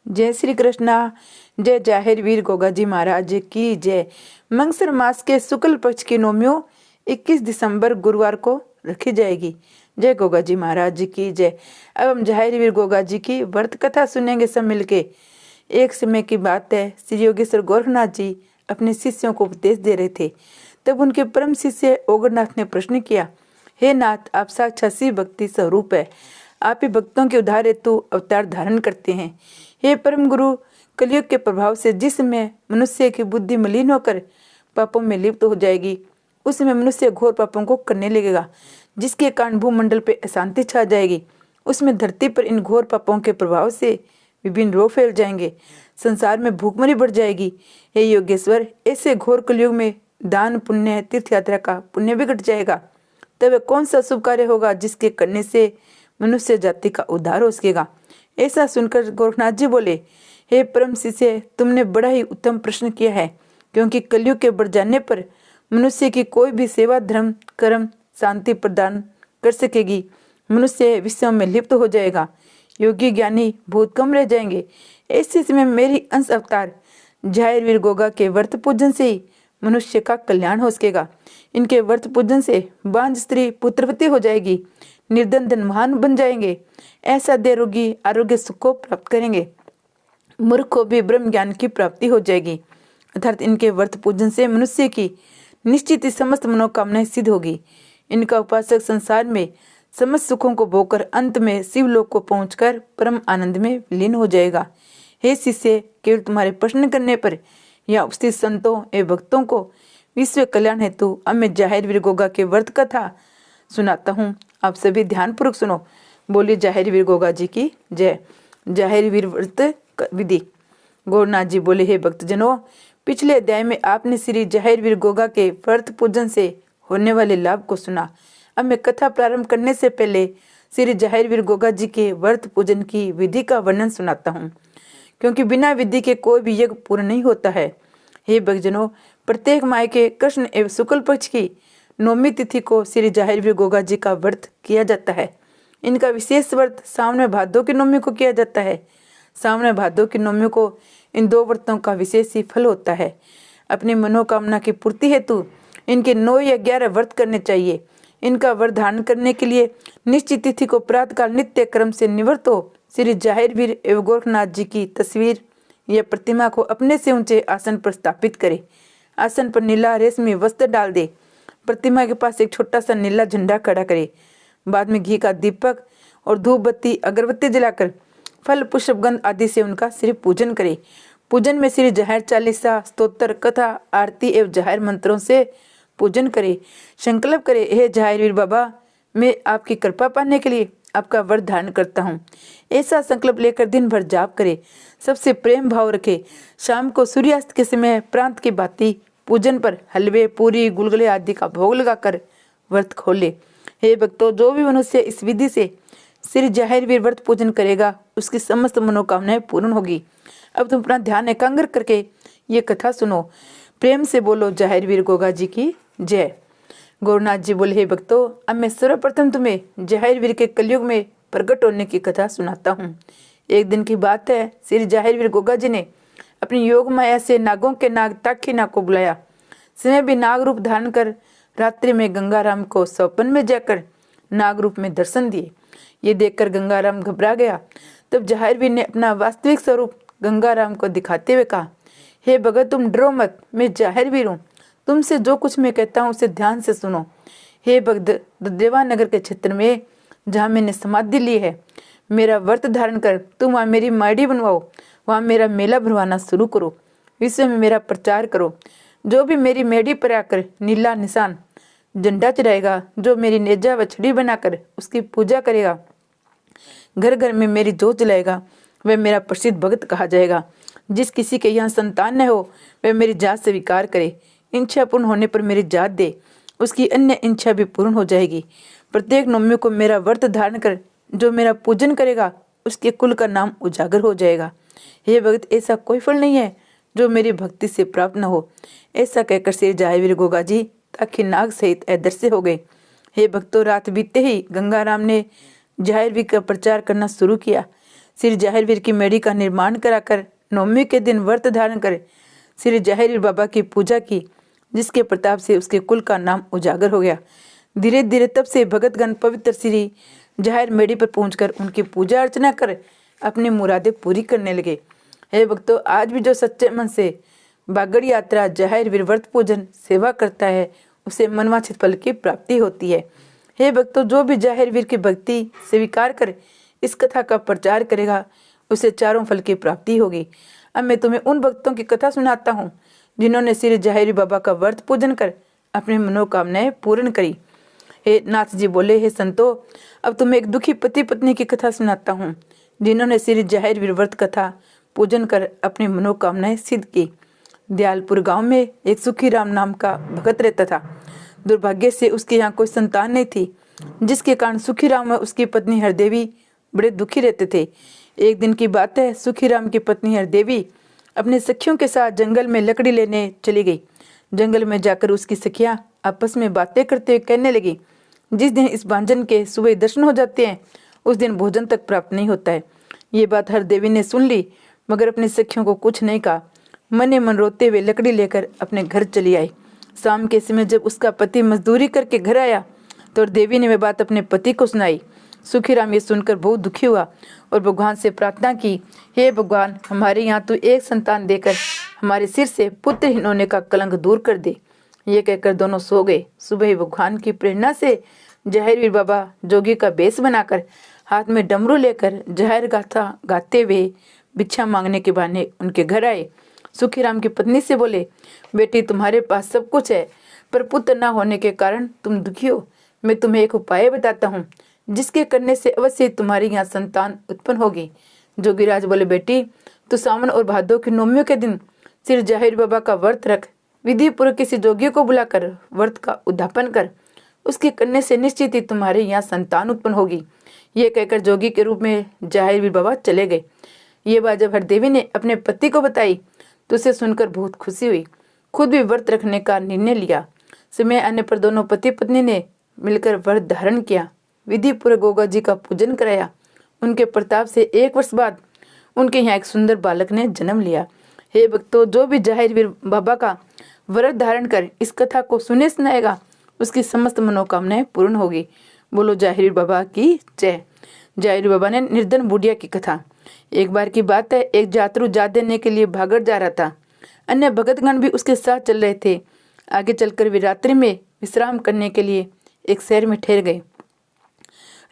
जय श्री कृष्णा। जय जाहिर वीर गोगा जी महाराज की जय। मंगसर मास के शुक्ल पक्ष की नौमियों 21 दिसंबर गुरुवार को रखी जाएगी। जय गोगा जी महाराज की जय। अब हम जाहिर वीर गोगा जी की व्रत कथा सुनेंगे सब मिलके। एक समय की बात है, श्री योगेश्वर गोरखनाथ जी अपने शिष्यों को उपदेश दे रहे थे। तब उनके परम शिष्य ओगरनाथ ने प्रश्न किया, हे नाथ, आप साक्षात शिव भक्ति स्वरूप है, आप ही भक्तों के उद्धार हेतु अवतार धारण करते हैं। हे परम गुरु, कलयुग के प्रभाव से जिस समय मनुष्य की बुद्धि मलिन होकर पापों में लिप्त हो जाएगी, उस समय मनुष्य घोर पापों को करने लगेगा, जिसके कारण भूमंडल पे अशांति छा जाएगी। उसमें धरती पर इन घोर पापों के प्रभाव से विभिन्न रोग फैल जाएंगे, संसार में भूखमरी बढ़ जाएगी। हे योगेश्वर, ऐसे घोर कलयुग में दान पुण्य तीर्थ यात्रा का पुण्य भी घट जाएगा। तब कौन सा शुभ कार्य होगा जिसके करने से मनुष्य जाति का उद्धार हो सकेगा। ऐसा सुनकर गोरखनाथ जी बोले, हे परम शिष्य, तुमने बड़ा ही उत्तम प्रश्न किया है, क्योंकि कलयुग के बढ़ जाने पर मनुष्य की कोई भी सेवा धर्म कर्म शांति प्रदान कर सकेगी। मनुष्य विश्व में लिप्त हो जाएगा, योगी ज्ञानी बहुत कम रह जाएंगे। ऐसे समय मेरी अंश अवतार जाहिर वीर गोगा के व्रत पूजन से ही मनुष्य का कल्याण हो सकेगा। इनके व्रत पूजन से बांझ स्त्री पुत्रवती हो जाएगी, निर्धन धनवान बन जाएंगे, ऐसा दे रोगी आरोग्य सुख को प्राप्त करेंगे, मूर्ख को भी ब्रह्म ज्ञान की प्राप्ति हो जाएगी। अर्थात इनके व्रत पूजन से मनुष्य की निश्चित ही समस्त मनोकामनाएं सिद्ध होगी। इनका उपासक संसार में समस्त सुखों को भोगकर अंत में शिवलोक को पहुंचकर परम आनंद में लीन हो जाएगा। हे शिष्य, केवल तुम्हारे प्रश्न करने पर या उपस्थित संतों एवं भक्तों को विश्व कल्याण हेतु अब मैं जाहिर वीर गोगा के व्रत कथा सुनाता हूँ। आप सभी ध्यानपूर्वक सुनो। बोलिए जाहिर वीर गोगा जी की जय। जाहिर वीर व्रत विधि। गोरखनाथ जी बोले, हे भक्तजनों, पिछले अध्याय में आपने श्री जाहिर वीर गोगा के व्रत पूजन से होने वाले लाभ को सुना। अब मैं कथा प्रारंभ करने से पहले श्री जाहिर वीर गोगा जी के व्रत पूजन की विधि का वर्णन सुनाता हूँ, क्योंकि बिना विधि के कोई भी यज्ञ पूर्ण नहीं होता है। हे भक्तजनों, प्रत्येक माह के कृष्ण एवं शुक्ल पक्ष की नौमी तिथि को श्री जाहिर वीर गोगा जी का व्रत किया जाता है। इनका विशेष व्रत सावन भादों की नौमी को किया जाता है। सावन भादों की नौमी को इन दो व्रतों का विशेष ही फल होता है। अपनी मनोकामना की पूर्ति हेतु इनके 9 या 11 व्रत करने चाहिए। इनका व्रत धारण करने के लिए निश्चित तिथि को प्रातःकाल नित्य क्रम से निवृत्त हो श्री जाहिर वीर एवं गोरखनाथ जी की तस्वीर या प्रतिमा को अपने से ऊंचे आसन पर स्थापित करे। आसन पर नीला रेशमी वस्त्र डाल दे। प्रतिमा के पास एक छोटा सा नीला झंडा खड़ा करे। बाद में घी का दीपक और धूप बत्ती अगरबत्ती जलाकर फल पुष्प गंध आदि से उनका श्री पूजन करे। पूजन में श्री जाहिर चालीसा स्तोत्र कथा आरती एवं जाहिर मंत्रों से पूजन करे। संकल्प करे, हे जाहिर वीर बाबा, मैं आपकी कृपा पाने के लिए आपका व्रत धारण करता हूँ। ऐसा संकल्प लेकर दिन भर जाप करे। सबसे प्रेम भाव रखे। शाम को सूर्यास्त के समय प्रांत की भांति पूजन पर हलवे पूरी गुलगुले आदि का भोग लगाकर व्रत खोले। हे भक्तों, जो भी मनुष्य इस विधि से श्री जाहिर वीर व्रत पूजन करेगा, उसकी समस्त मनोकामनाएं पूर्ण होगी। अब तुम अपना ध्यान एकाग्र करके ये कथा सुनो। प्रेम से बोलो जाहिर वीर गोगा जी की जय। गोरखनाथ जी बोले, हे भक्तों, अब मैं सर्वप्रथम तुम्हें जाहिर वीर के कलयुग में प्रकट होने की कथा सुनाता हूँ। एक दिन की बात है, श्री जाहिर वीर गोगा जी ने अपनी योग माया से नागों के नाग ताक्षी नाग को बुलाया। समय भी नाग रूप धारण कर रात्रि में गंगाराम को स्वप्न में जाकर नाग रूप में दर्शन दिए। ये देखकर गंगाराम घबरा गया। तब जाहिर वीर ने अपना वास्तविक स्वरूप गंगाराम को दिखाते हुए कहा, हे भगत, तुम डरो मत, मैं जाहिर वीर हूँ। तुमसे जो कुछ मैं कहता हूँ उसे ध्यान से सुनो। हे भक्त, देवानगर के क्षेत्र में जहाँ मैंने समाधि ली है, मेरा व्रत धारण कर तुम वहाँ मेरी माड़ी बनवाओ, वहाँ मेरा मेला भरवाना शुरू करो, विश्व में मेरा प्रचार करो। जो भी मेरी मेढ़ी पर आकर नीला निशान झंडा चढ़ाएगा, जो मेरी नेजा व छड़ी बनाकर उसकी पूजा करेगा, घर घर में मेरी जोत जलाएगा, वह मेरा प्रसिद्ध भक्त कहा जाएगा। जिस किसी के यहाँ संतान न हो, वह मेरी जात स्वीकार करे। इच्छा पूर्ण होने पर मेरी जात दे, उसकी अन्य इच्छा भी पूर्ण हो जाएगी। प्रत्येक नवमी को मेरा व्रत धारण कर जो मेरा पूजन करेगा, उसके कुल का नाम उजागर हो जाएगा। हे भक्त, ऐसा कोई फल नहीं है जो मेरी भक्ति से प्राप्त न हो। ऐसा कहकर श्री जाहिर वीर गोगा जी ताकि नाग सहित अदृश्य हो गए। हे भक्तों, रात बीतते ही गंगाराम ने जाहिर वीर का प्रचार करना शुरू किया। श्री जाहिरवीर की मेढ़ी का निर्माण कराकर नवमी के दिन व्रत धारण कर श्री जाहिरवीर बाबा की पूजा की, जिसके प्रताप से उसके कुल का नाम उजागर हो गया। धीरे धीरे तब से भगतगण पवित्र श्री जाहिर मेढ़ी पर पहुंचकर उनकी पूजा अर्चना कर अपनी मुरादें पूरी करने लगे। हे भक्तों, आज भी जो सच्चे मन से बागड़ यात्रा जाहिरवीर व्रत पूजन सेवा करता है, उसे मनवांछित फल की प्राप्ति होती है। हे भक्तों, जो भी जाहिरवीर की भक्ति स्वीकार कर इस कथा का प्रचार करेगा, उसे चारों फल की प्राप्ति होगी। अब मैं तुम्हें उन भक्तों की कथा सुनाता हूँ जिन्होंने श्री जाहिरवीर बाबा का व्रत पूजन कर अपनी मनोकामनाएं पूर्ण करी। हे नाथ जी बोले, हे संतो, अब तुम्हें एक दुखी पति पत्नी की कथा सुनाता हूँ जिन्होंने श्री जाहिरवीर व्रत कथा पूजन कर अपनी मनोकामनाएं सिद्ध की। दयालपुर गांव में एक सुखी राम नाम का भगत रहता था। दुर्भाग्य से उसके यहाँ कोई संतान नहीं थी, जिसके कारण सुखी राम और उसकी पत्नी हरदेवी बड़े दुखी रहते थे। एक दिन की बात है, सुखी राम की पत्नी हरदेवी अपने सखियों के साथ जंगल में लकड़ी लेने चली गई। जंगल में जाकर उसकी सखियां आपस में बातें करते हुए कहने लगी, जिस दिन इस बांझन के सुबह दर्शन हो जाते हैं, उस दिन भोजन तक प्राप्त नहीं होता है। ये बात हरदेवी ने सुन ली, मगर अपनी सखियों को कुछ नहीं कहा। मने मन रोते हुए लकड़ी लेकर अपने घर चली आई। शाम के समय जब उसका पति मजदूरी करके घर आया तो देवी ने वह बात अपने पति को सुनाई। सुखीराम ये सुनकर बहुत दुखी हुआ और भगवान से प्रार्थना की, हे भगवान, हमारे यहाँ तू एक संतान देकर हमारे सिर से पुत्रहीन होने का कलंक दूर कर दे। ये कहकर दोनों सो गए। सुबह ही भगवान की प्रेरणा से जाहिरवीर बाबा जोगी का बेस बनाकर हाथ में डमरू लेकर जाहिर गाथा गाते हुए भिक्षा मांगने के बहाने उनके घर आए। सुखीराम की पत्नी से बोले, बेटी, तुम्हारे पास सब कुछ है, पर पुत्र न होने के कारण तुम दुखी हो। मैं तुम्हें एक उपाय बताता हूँ, जिसके करने से अवश्य तुम्हारी यहाँ संतान उत्पन्न होगी। जोगीराज बोले, बेटी, तो सावन और भादों की नवमियों के दिन श्री जाहिर बाबा का व्रत रख। विधि पूर्वक किसी जोगी को बुलाकर व्रत का उद्यापन कर। उसके करने से निश्चित ही तुम्हारे यहाँ संतान उत्पन्न होगी। ये कहकर जोगी के रूप में जाहिरवीर बाबा चले गए। ये बात जब हरदेवी ने अपने पति को बताई तो उसे सुनकर बहुत खुशी हुई। खुद भी व्रत रखने का निर्णय लिया। समय आने पर दोनों पति पत्नी ने मिलकर व्रत धारण किया। विधि पूर्वक गोगा जी का पूजन कराया। उनके प्रताप से 1 वर्ष बाद उनके यहाँ एक सुंदर बालक ने जन्म लिया। हे भक्तों, जो भी जाहिरवीर बाबा का व्रत धारण कर इस कथा को सुने सुनाएगा, उसकी समस्त मनोकामनाएं पूर्ण होगी। बोलो जाहिरवीर बाबा की जय। जाहिरवीर बाबा ने निर्धन बुढ़िया की कथा। एक बार की बात है, एक यात्रु जा देने के लिए भागड़ जा रहा था। अन्य भगतगण भी उसके साथ चल रहे थे। आगे चलकर वे रात्रि में विश्राम करने के लिए एक शहर में ठहर गए।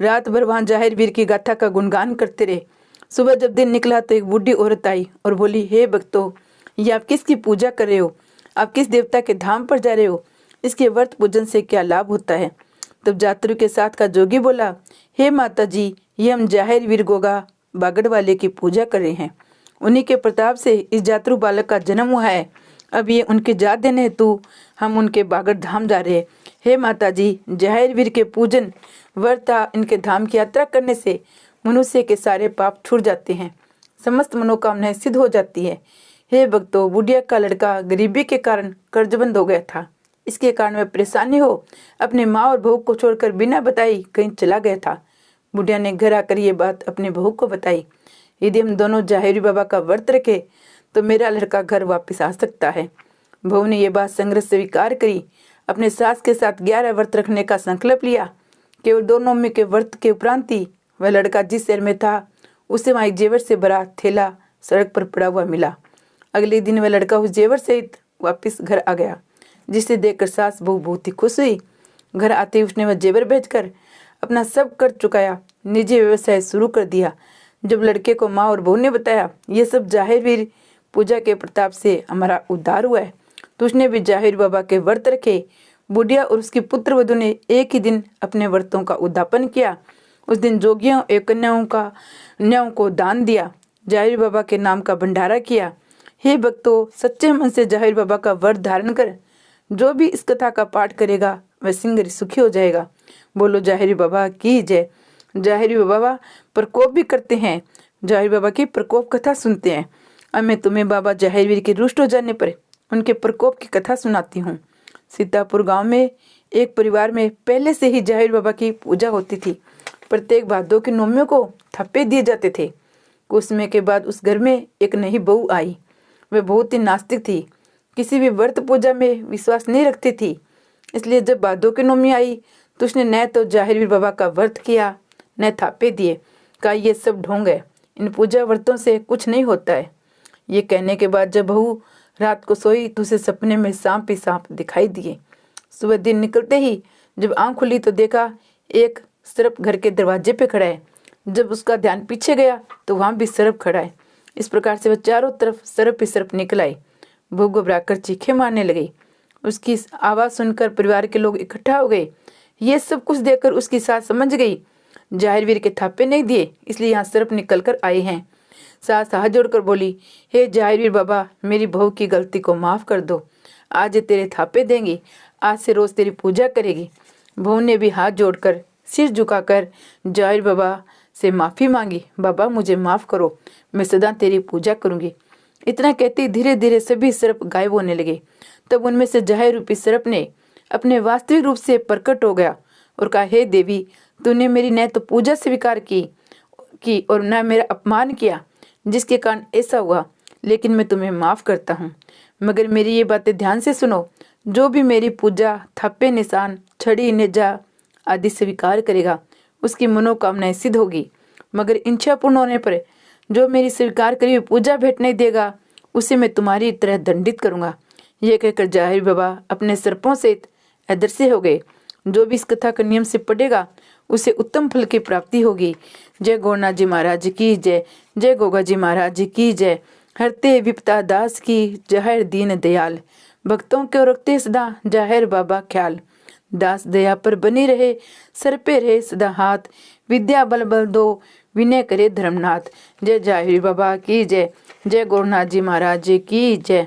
रात भर वहां जाहिरवीर की गाथा का गुणगान करते रहे। सुबह जब दिन निकला तो एक बूढ़ी औरत आई और बोली, हे भक्तों, ये आप किसकी पूजा कर रहे हो? आप किस देवता के धाम पर जा रहे हो? इसके व्रत पूजन से क्या लाभ होता है? तब यात्रु के साथ का जोगी बोला, हे माता जी, ये हम जाहिरवीर गोगा बागड़ वाले की पूजा कर रहे हैं। उन्हीं के प्रताप से इस यात्रु बालक का जन्म हुआ है। अब ये उनके जात देने हेतु हम उनके बागड़ धाम जा रहे हैं। हे माता जी, जाहिरवीर के पूजन व्रत इनके धाम की यात्रा करने से मनुष्य के सारे पाप छूट जाते हैं, समस्त मनोकामनाएं सिद्ध हो जाती है। हे भक्तों, बुढ़िया का लड़का गरीबी के कारण कर्जबंद हो गया था। इसके कारण वह परेशानी हो अपने माँ और बहू को छोड़कर बिना बताई कहीं चला गया था। बुढ़िया ने घर आकर ये बात अपने बहू को बताई, यदि हम दोनों जाहिरवीर बाबा का व्रत रखे तो मेरा लड़का घर वापस आ सकता है। बहू ने यह बात संग्रह स्वीकार करी। अपने सास के साथ 11 व्रत रखने का संकल्प लिया। केवल 2 नवमी के व्रत के उपरांत ही वह लड़का जिस शहर में था उसे वहाँ एक जेवर से भरा थैला सड़क पर पड़ा हुआ मिला। अगले दिन वह लड़का उस जेवर सहित वापस घर आ गया, जिसे देखकर सास बहू बहुत ही खुश हुई। घर आते ही उसने वह जेवर बेचकर अपना सब कर चुकाया, निजी व्यवसाय शुरू कर दिया। जब लड़के को माँ और बहू ने बताया ये सब जाहिरवीर पूजा के प्रताप से हमारा उद्धार हुआ है, तो उसने भी जाहिर बाबा के व्रत रखे। बुढ़िया और उसकी पुत्र वधू ने एक ही दिन अपने व्रतों का उद्यापन किया। उस दिन जोगियों एवं कन्याओं को दान दिया। जाहिर बाबा के नाम का भंडारा किया। हे भक्तों, सच्चे मन से जाहिर बाबा का व्रत धारण कर जो भी इस कथा का पाठ करेगा वह शीघ्र सुखी हो जाएगा। बोलो जाहिर बाबा की जय। जाहिर बाबा प्रकोप भी करते हैं। जाहिर बाबा की प्रकोप कथा सुनते हैं। अब मैं तुम्हें बाबा जाहिरवीर के रुष्ट हो जाने पर उनके प्रकोप की कथा सुनाती हूँ। सीतापुर गांव में एक परिवार में पहले से ही जाहिर बाबा की पूजा होती थी। प्रत्येक भादों की नवमियों को थप्पे दिए जाते थे। कुछ समय के बाद उस घर में एक नई बहू आई। वह बहुत ही नास्तिक थी, किसी भी व्रत पूजा में विश्वास नहीं रखती थी। इसलिए जब भादों की नौमी आई तो उसने न तो जाहिर बाबा का व्रत किया, न थापे दिए। कहा ये सब ढोंग है, इन पूजा व्रतों से कुछ नहीं होता है। ये कहने के बाद जब बहू रात को सोई तो उसे सपने में सांप ही सांप दिखाई दिए। सुबह दिन निकलते ही जब आंख खुली तो देखा एक सर्प घर के दरवाजे पे खड़ा है। जब उसका ध्यान पीछे गया तो वहाँ भी सर्प खड़ा है। इस प्रकार से वह चारों तरफ सर्प ही सर्प निकल आई। बहू घबराकर चीखें मारने लगी। उसकी इस आवाज़ सुनकर परिवार के लोग इकट्ठा हो गए। ये सब कुछ देखकर उसकी सास समझ गई जाहिर वीर के थापे नहीं दिए, इसलिए यहाँ सर्प निकल कर आए हैं। सास हाथ जोड़कर बोली, हे जाहिर वीर बाबा, मेरी बहू की गलती को माफ़ कर दो। आज ये तेरे थापे देंगी, आज से रोज़ तेरी पूजा करेगी। बहू ने भी हाथ जोड़कर सिर झुकाकर जाहिर बाबा से माफ़ी मांगी। बाबा मुझे माफ़ करो, मैं सदा तेरी पूजा करूँगी। इतना कहते धीरे धीरे सभी सर्प गायब होने लगे। तब उनमें से जाहिर रूपी सर्प ने अपने वास्तविक रूप से प्रकट हो गया और कहा, हे देवी, तूने मेरी न तो पूजा स्वीकार की और न मेरा अपमान किया, जिसके कारण ऐसा हुआ। लेकिन मैं तुम्हें माफ़ करता हूँ, मगर मेरी ये बातें ध्यान से सुनो। जो भी मेरी पूजा, थप्पे, निशान, छड़ी, नेजा आदि स्वीकार करेगा उसकी मनोकामनाएं सिद्ध होगी। मगर इच्छा पूर्ण होने पर जो मेरी स्वीकार करी हुई पूजा भेंट नहीं देगा उसे मैं तुम्हारी तरह दंडित करूँगा। यह कहकर जाहिर बाबा अपने सर्पों से अदृश्य हो गए। जो भी इस कथा का नियम से पढ़ेगा उसे उत्तम फल की प्राप्ति होगी। जय गौरनाथ जी महाराज की जय। जय गोगा जी महाराज की जय। हरते विपता दास की जाहिर दीन दयाल, भक्तों को रखते सदा जाहिर बाबा ख्याल। दास दया पर बनी रहे, सर पे रहे सदा हाथ, विद्या बल बल दो, विनय करे धर्मनाथ। जय जाहिर बाबा की जय। जय गौरनाथ जी महाराज की जय।